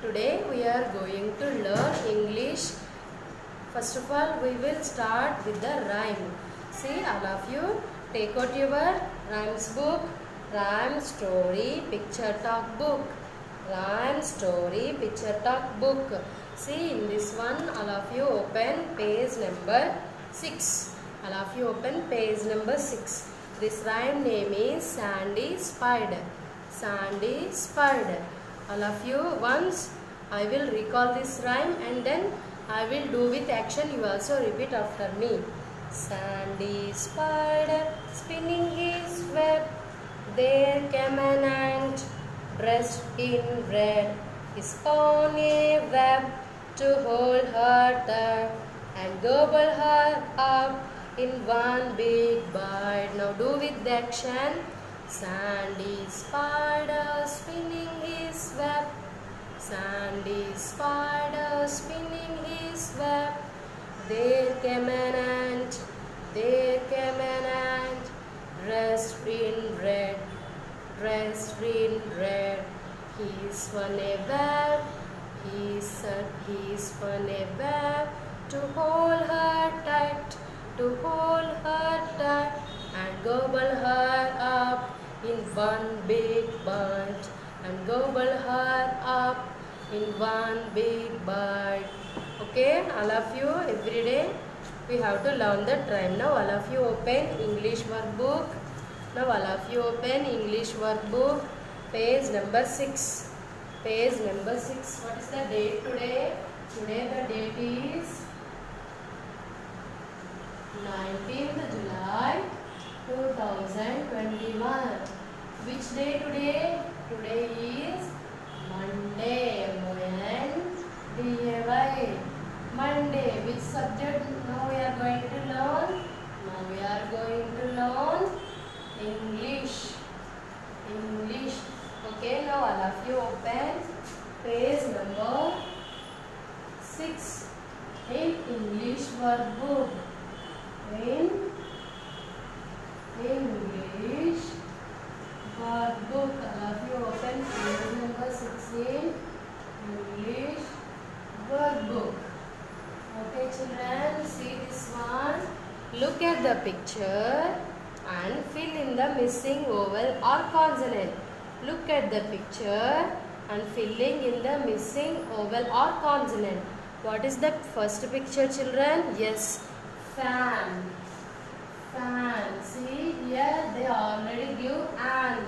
Today we are going to learn English. First of all, we will start with the rhyme. See, all of you, take out your rhymes book, rhyme, story, picture, talk book. Rhyme, story, picture, talk book. See, in this one, all of you open page number 6. All of you open page number 6. This rhyme name is Sandy Spider. Sandy Spider. All of you, once I will recall this rhyme and then I will do with action. You also repeat after me. Sandy Spider spinning his web. There came an ant dressed in red. He spun a web to hold her there and gobble her up in one big bite. Now do with the action. Sandy Spider spinning his web. Sandy Spider spinning his web. There came an ant. There came an ant. Dressed in red. Dressed in red. He spun a web. He spun a web to hold her tight. To hold her tight and gobble her up in one big bite, and gobble her up in one big bite. Okay, all of you, every day we have to learn the rhyme. Now all of you open English workbook. Now all of you open English workbook, page number 6. Page number 6. What is the date today? Today the date is 19th July 2021. Which day today? Today is Monday. M-O-N-D-A-Y. Monday. Which subject now we are going to learn? Now we are going to learn English. English. Okay, now all of you open page number 6 in English workbook. In English workbook, all of you open page number 16 English workbook. Okay children, see this one. Look at the picture and fill in the missing vowel or consonant. Look at the picture and filling in the missing vowel or consonant. What is the first picture children? Yes, fan. Fan. See here they already give an.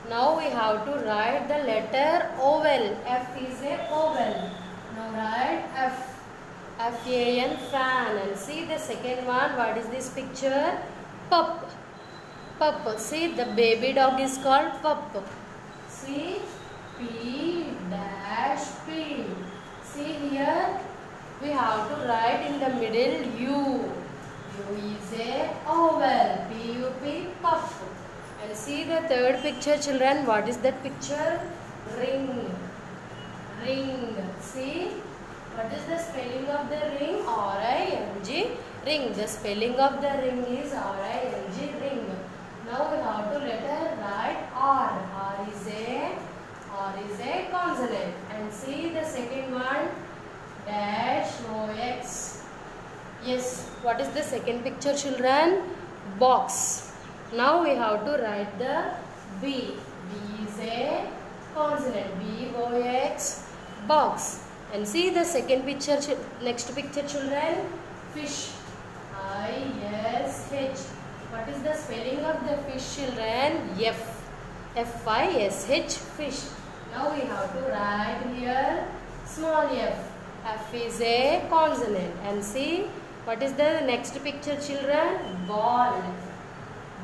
Now we have to write the letter vowel. F is a vowel. Now write F. F-A-N, fan. And see the second one. What is this picture? Pup. Pup. See the baby dog is called pup. See P-P. See here we have to write in the middle U. U is a vowel. P-U-P, pup. And see the third picture children. What is that picture? Ring. Ring. See what is the spelling of the ring? R-I-N-G. Ring. The spelling of the ring is R-I-N-G. Ring. Now we have to write R. R is a consonant. And see the second one. Dash O-X. Yes, what is the second picture children? Box. Now we have to write the B. B is a consonant. B-O-X. Box. And see the second picture, next picture children? Fish. I-S-H. What is the spelling of the fish children? F. F-I-S-H. Fish. Now we have to write here small f. F is a consonant. And see what is the next picture children? Ball.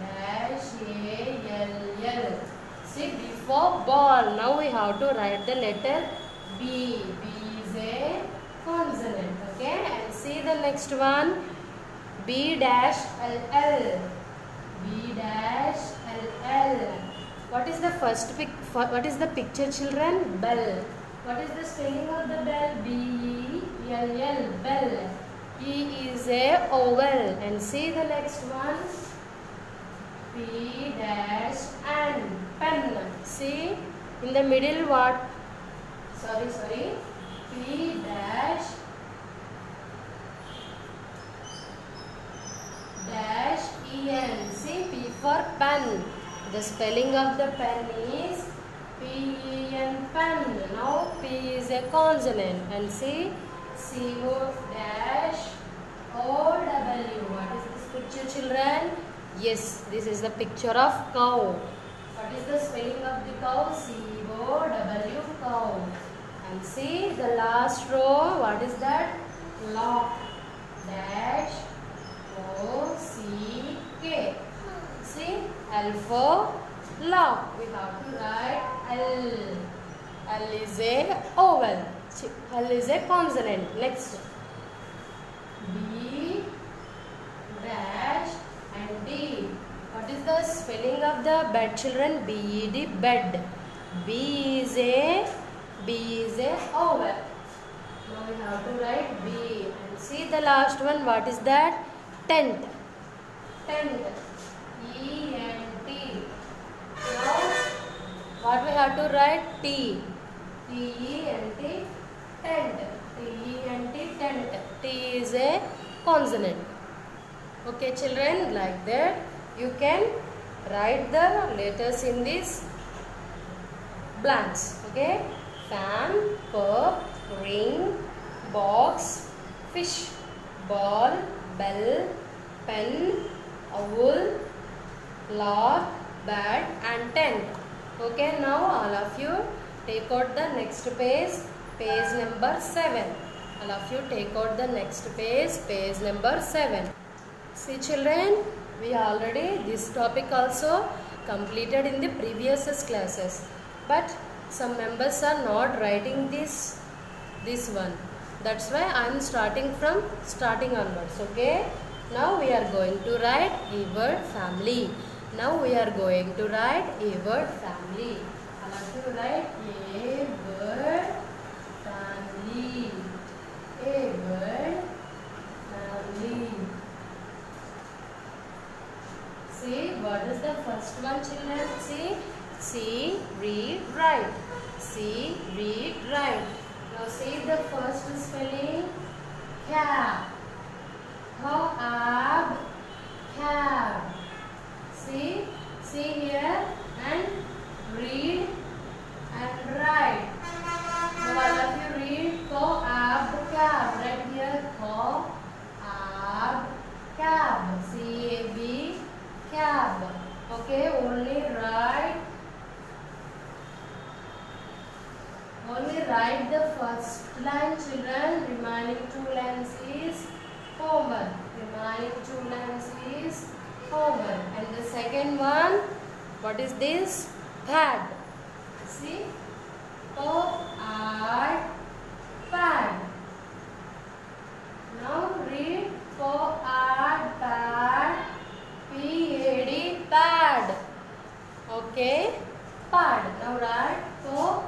Dash A-L-L. See before ball. Now we have to write the letter B. B is a consonant. Okay. And see the next one. B-L-L. B-L-L. What is the what is the picture children? Bell. What is the spelling of the bell? B-E-L-L. Bell. E is a vowel. And see the next one. P-N. Pen. See in the middle what? sorry, P dash EN. See, P for pen. The spelling of the pen is PEN, pen. Now P is a consonant, and see, CO dash OW. What is this picture, children? Yes, this is the picture of cow. What is the spelling of the cow? COW, cow. And see the last row. What is that? Lock dash OCK. See, L for lock. We have to write L. L is a vowel. L is a consonant. Next, B dash and D. What is the spelling of the bed, children? BED, bed. B is a vowel. Now we have to write B. And see the last one. What is that? Tent. Tent. ENT. Now what we have to write? T. TENT. Tent. TENT. Tent. T is a consonant. Okay, children, like that you can write the letters in these blanks. Okay, fan, cup, ring, box, fish, ball, bell, pen, owl, lock, bat and tent. Okay, now all of you take out the next page, page number 7. All of you take out the next page, page number 7. See, children, we already this topic also completed in the previous classes, but some members are not writing this one. That's why I am starting from starting onwards. Okay, now we are going to write a word family. Now we are going to write a word family. I have to write a word family. A word family. See, what is the first one, children? See, read, write. See, read, write. Now see the first spelling. Cab. Cab. Cab. See here and read and write. Now all of you read cab, cab. Right here, cab, cab. CAB, cab. Okay, only write the first line, children. Remaining 2 lines is homework. Remaining 2 lines is homework. And the second one, what is this? Pad. See? Pad. Pad. Now read pad, pad. PAD, pad. Okay, pad. Now write pad,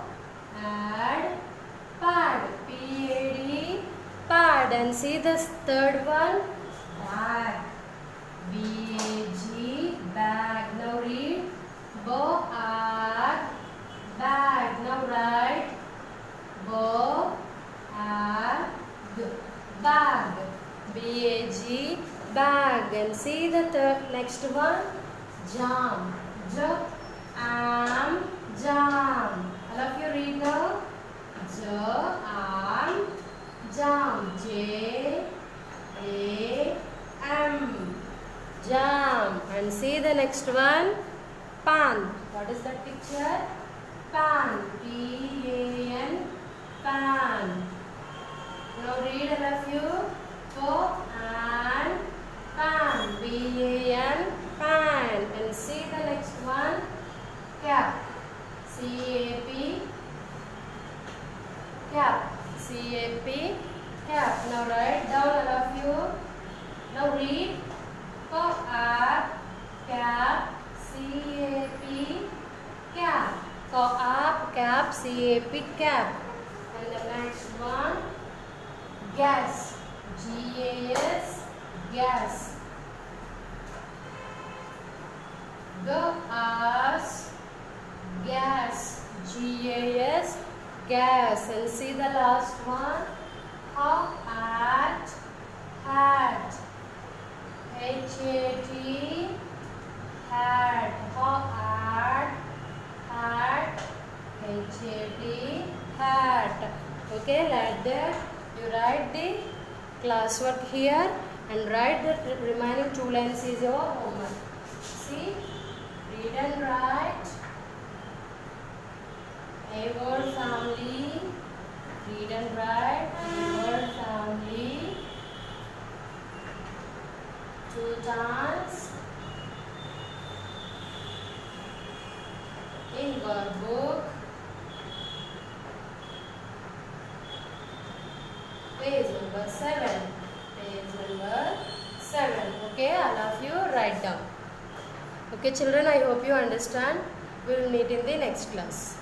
pad. PAD, pad. And see this third one, bag. BAG, bag. Now read bag, bag. Now write bag, bag. BAG, bag. And see the next one, jam. Jam. All of you read now. Jam. JAM. Jam. And see the next one, pan. What is that picture? Pan. PAN. Pan. Now read all of you. Pan. PAN. Pan. And see the next one, cap. CAP. Cap. Now write down all of you. Now read cap. CAP. Cap. Cap. CAP. Cap. And the next one, gas. GAS. Gas. Gas. GAS. gas. And see the last one. Hat. Hat. H-A-T. Hat. Hat. Hat. H-A-T. Hat. Okay, like that you write the classwork here and write the remaining 2 lines is your homework. See, read and write. A word family. Read and write. A word family. 2 times. In word book. Page number 7. Page number 7. Okay, all of you write down. Okay children, I hope you understand. We will meet in the next class.